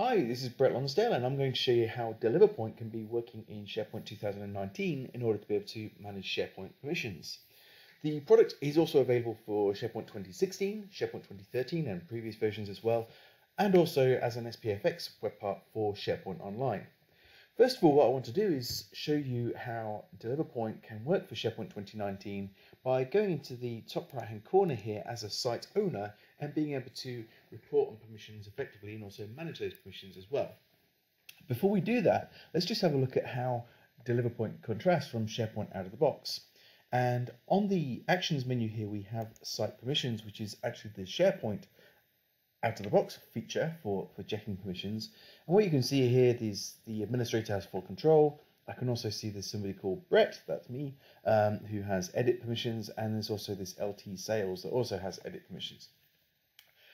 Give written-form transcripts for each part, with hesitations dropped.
Hi, this is Brett Lonsdale and I'm going to show you how DeliverPoint can be working in SharePoint 2019 in order to be able to manage SharePoint permissions. The product is also available for SharePoint 2016, SharePoint 2013 and previous versions as well, and also as an SPFX web part for SharePoint Online. First of all, what I want to do is show you how DeliverPoint can work for SharePoint 2019 by going into the top right hand corner here as a site owner and being able to report on permissions effectively and also manage those permissions as well. Before we do that, let's just have a look at how DeliverPoint contrasts from SharePoint out of the box. And on the actions menu here, we have site permissions, which is actually the SharePoint out of the box feature for checking permissions. And what you can see here is the administrator has full control. I can also see there's somebody called Brett, that's me, who has edit permissions, and there's also this LT sales that also has edit permissions.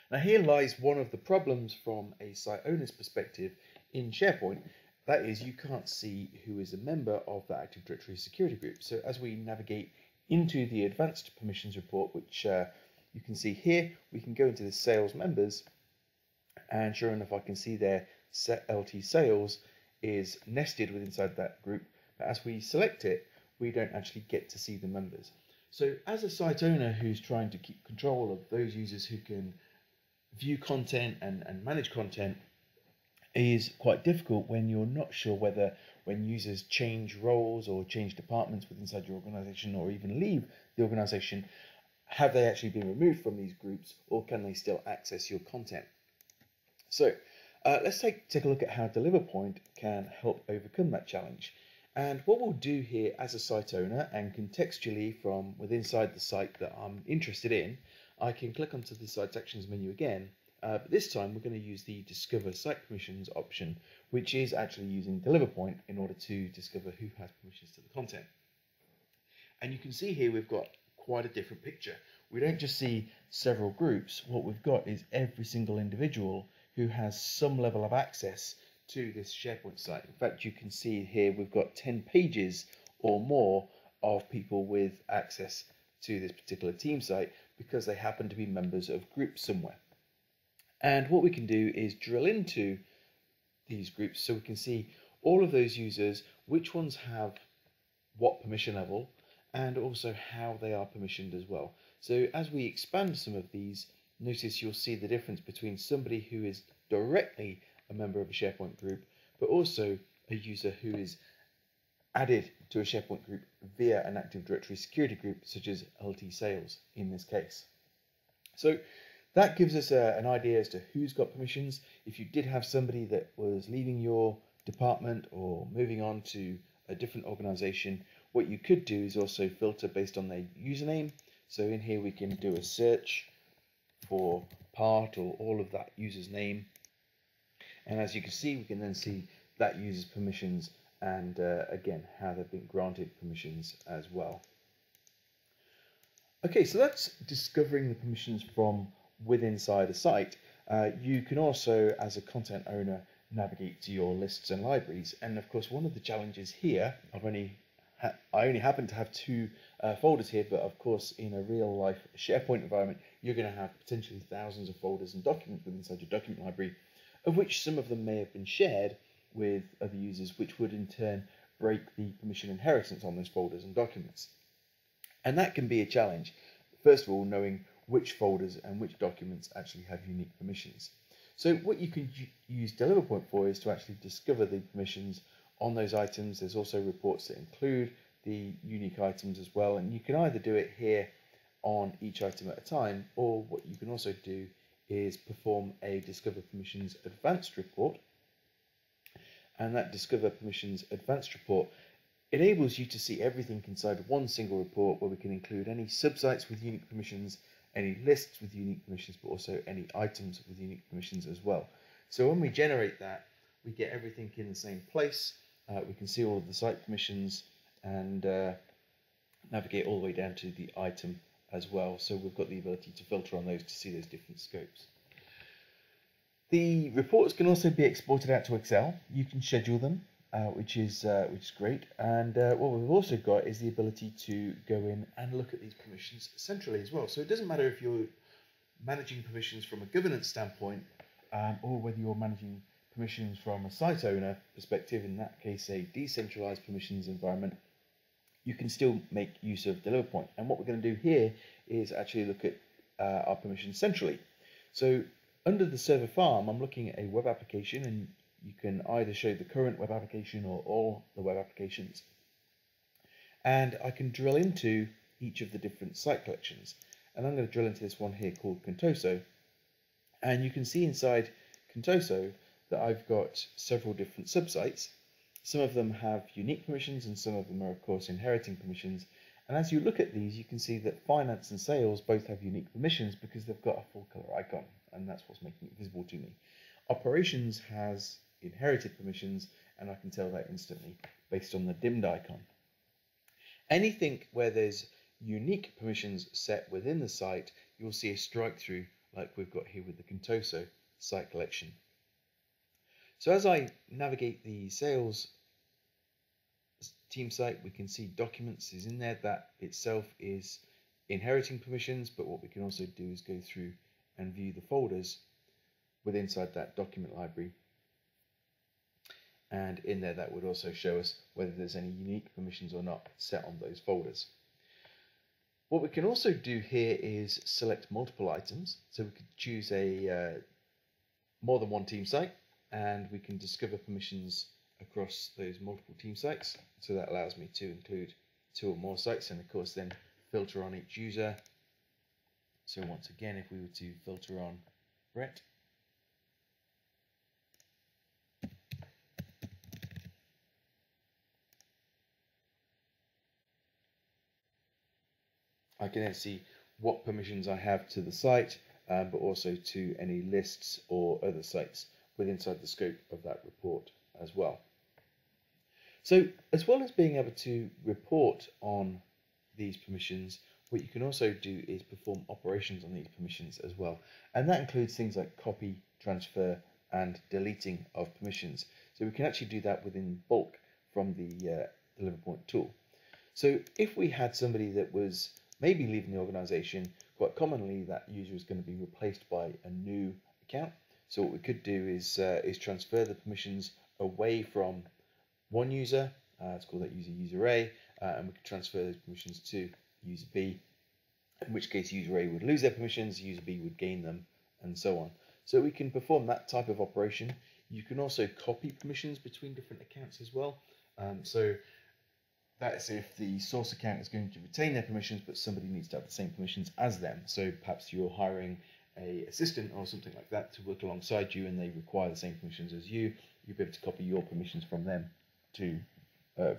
Now here lies one of the problems from a site owner's perspective in SharePoint. That is, you can't see who is a member of the Active Directory security group. So as we navigate into the advanced permissions report, which you can see here, we can go into the sales members, and sure enough I can see their LT sales is nested within inside that group, but as we select it we don't actually get to see the members. So as a site owner who's trying to keep control of those users who can view content and manage content, is quite difficult when you're not sure whether when users change roles or change departments within inside your organization or even leave the organization, have they actually been removed from these groups or can they still access your content? So let's take a look at how DeliverPoint can help overcome that challenge. And what we'll do here as a site owner and contextually from within inside the site that I'm interested in, I can click onto the Site Actions menu again, but this time we're going to use the Discover Site Permissions option, which is actually using DeliverPoint in order to discover who has permissions to the content. And you can see here we've got quite a different picture. We don't just see several groups, what we've got is every single individual who has some level of access to this SharePoint site. In fact, you can see here we've got 10 pages or more of people with access to this particular team site because they happen to be members of groups somewhere. And what we can do is drill into these groups so we can see all of those users, which ones have what permission level, and also how they are permissioned as well. So as we expand some of these, notice you'll see the difference between somebody who is directly a member of a SharePoint group, but also a user who is added to a SharePoint group via an Active Directory security group, such as LT Sales in this case. So that gives us an idea as to who's got permissions. If you did have somebody that was leaving your department or moving on to a different organization, what you could do is also filter based on their username. So in here we can do a search for part or all of that user's name. And as you can see, we can then see that user's permissions and again, how they've been granted permissions as well. Okay, so that's discovering the permissions from within inside a site. You can also, as a content owner, navigate to your lists and libraries. And of course, one of the challenges here, I only happen to have two folders here, but of course, in a real life SharePoint environment, you're going to have potentially thousands of folders and documents within inside your document library, of which some of them may have been shared with other users, which would in turn break the permission inheritance on those folders and documents. And that can be a challenge. First of all, knowing which folders and which documents actually have unique permissions. So what you can use DeliverPoint for is to actually discover the permissions on those items. There's also reports that include the unique items as well, and you can either do it here on each item at a time, or what you can also do is perform a Discover Permissions Advanced report. And that Discover Permissions Advanced report enables you to see everything inside one single report, where we can include any subsites with unique permissions, any lists with unique permissions, but also any items with unique permissions as well. So when we generate that, we get everything in the same place. We can see all of the site permissions and navigate all the way down to the item as well. So we've got the ability to filter on those to see those different scopes. The reports can also be exported out to Excel. You can schedule them, which is great. And what we've also got is the ability to go in and look at these permissions centrally as well. So it doesn't matter if you're managing permissions from a governance standpoint or whether you're managing permissions from a site owner perspective, in that case a decentralized permissions environment, you can still make use of DeliverPoint. And what we're going to do here is actually look at our permissions centrally. So under the server farm, I'm looking at a web application, and you can either show the current web application or all the web applications. And I can drill into each of the different site collections. And I'm going to drill into this one here called Contoso. And you can see inside Contoso that I've got several different subsites. Some of them have unique permissions and some of them are of course inheriting permissions. And as you look at these, you can see that finance and sales both have unique permissions because they've got a full color icon, and that's what's making it visible to me. Operations has inherited permissions, and I can tell that instantly based on the dimmed icon. Anything where there's unique permissions set within the site, you'll see a strike through like we've got here with the Contoso site collection. So as I navigate the sales team site, we can see documents is in there. That itself is inheriting permissions, but what we can also do is go through and view the folders within inside that document library. And in there, that would also show us whether there's any unique permissions or not set on those folders. What we can also do here is select multiple items. So we could choose a more than one team site, and we can discover permissions across those multiple team sites. So that allows me to include 2 or more sites, and of course then filter on each user. So once again, if we were to filter on Brett, I can then see what permissions I have to the site, but also to any lists or other sites within inside the scope of that report as well. So as well as being able to report on these permissions, what you can also do is perform operations on these permissions as well. And that includes things like copy, transfer, and deleting of permissions. So we can actually do that within bulk from the DeliverPoint tool. So if we had somebody that was maybe leaving the organization, quite commonly that user is going to be replaced by a new account. So what we could do is transfer the permissions away from one user, let's call that user A, and we could transfer those permissions to user B, in which case user A would lose their permissions, user B would gain them, and so on. So we can perform that type of operation. You can also copy permissions between different accounts as well. So that's if the source account is going to retain their permissions, but somebody needs to have the same permissions as them. So perhaps you're hiring an assistant or something like that to work alongside you, and they require the same permissions as you. You'll be able to copy your permissions from them to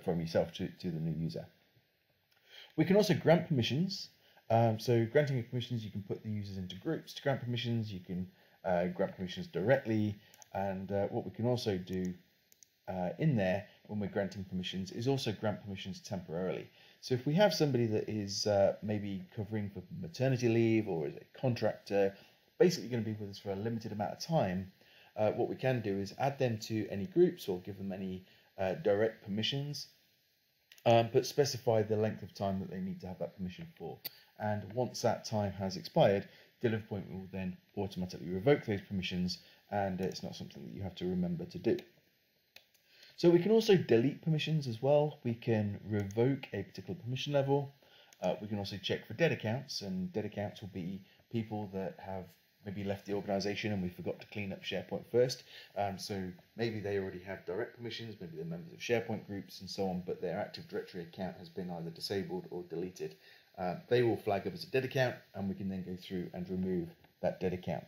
from yourself to the new user. We can also grant permissions. So granting permissions, you can put the users into groups. To grant permissions, you can grant permissions directly. And what we can also do in there when we're granting permissions is also grant permissions temporarily. So if we have somebody that is maybe covering for maternity leave or is a contractor, basically going to be with us for a limited amount of time, what we can do is add them to any groups or give them any direct permissions, but specify the length of time that they need to have that permission for. And once that time has expired, DeliverPoint will then automatically revoke those permissions, and it's not something that you have to remember to do. So we can also delete permissions as well. We can revoke a particular permission level. We can also check for dead accounts, and dead accounts will be people that have maybe left the organization and we forgot to clean up SharePoint first. So maybe they already have direct permissions, maybe they're members of SharePoint groups and so on, but their Active Directory account has been either disabled or deleted. They will flag up as a dead account, and we can then go through and remove that dead account.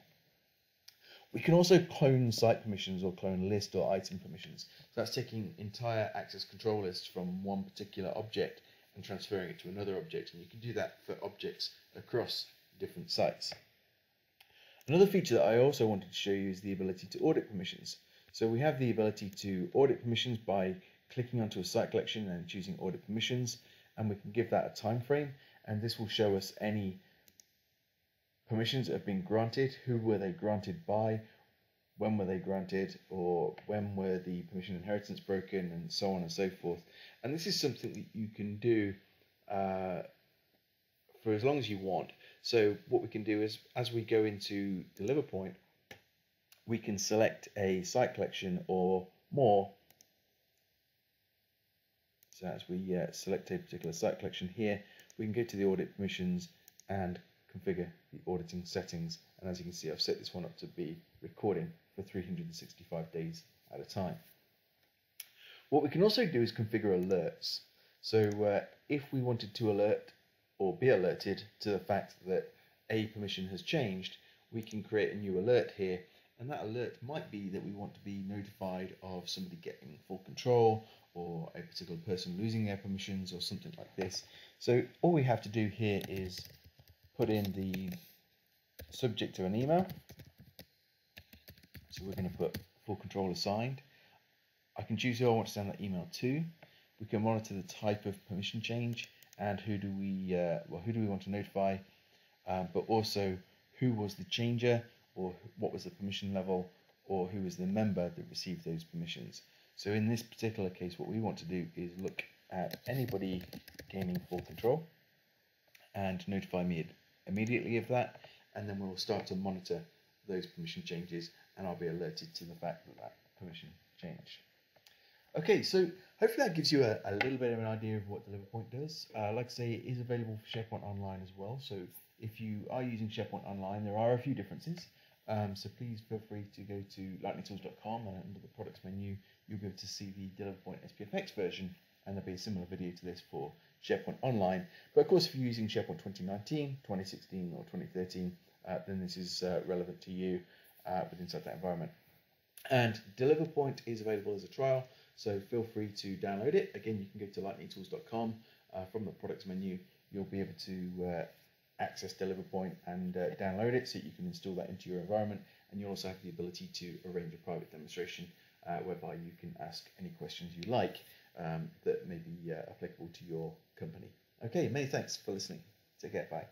We can also clone site permissions or clone list or item permissions. So that's taking entire access control lists from one particular object and transferring it to another object, and you can do that for objects across different sites. Another feature that I also wanted to show you is the ability to audit permissions. So we have the ability to audit permissions by clicking onto a site collection and choosing audit permissions, and we can give that a time frame, and this will show us any permissions that have been granted, who were they granted by, when were they granted, or when were the permission inheritance broken, and so on and so forth. And this is something that you can do for as long as you want. So what we can do is, as we go into DeliverPoint, we can select a site collection or more. So as we select a particular site collection here, we can go to the audit permissions and configure the auditing settings. And as you can see, I've set this one up to be recording for 365 days at a time. What we can also do is configure alerts. So if we wanted to alert or be alerted to the fact that a permission has changed, we can create a new alert here. And that alert might be that we want to be notified of somebody getting full control, or a particular person losing their permissions, or something like this. So all we have to do here is put in the subject of an email. So we're going to put full control assigned. I can choose who I want to send that email to. We can monitor the type of permission change and who do we want to notify, but also who was the changer, or what was the permission level, or who was the member that received those permissions. So in this particular case, what we want to do is look at anybody gaining full control and notify me immediately of that, and then we'll start to monitor those permission changes, and I'll be alerted to the fact that that permission changed. Okay, so hopefully that gives you a little bit of an idea of what DeliverPoint does. Like I say, it is available for SharePoint Online as well, so if you are using SharePoint Online, there are a few differences. So please feel free to go to lightningtools.com, and under the products menu, you'll be able to see the DeliverPoint SPFX version, and there'll be a similar video to this for SharePoint Online. But of course, if you're using SharePoint 2019, 2016, or 2013, then this is relevant to you inside that environment. And DeliverPoint is available as a trial, so feel free to download it. Again, you can go to lightningtools.com. From the products menu, you'll be able to access DeliverPoint and download it, so you can install that into your environment, and you'll also have the ability to arrange a private demonstration whereby you can ask any questions you like that may be applicable to your company. Okay, many thanks for listening. Take care, bye.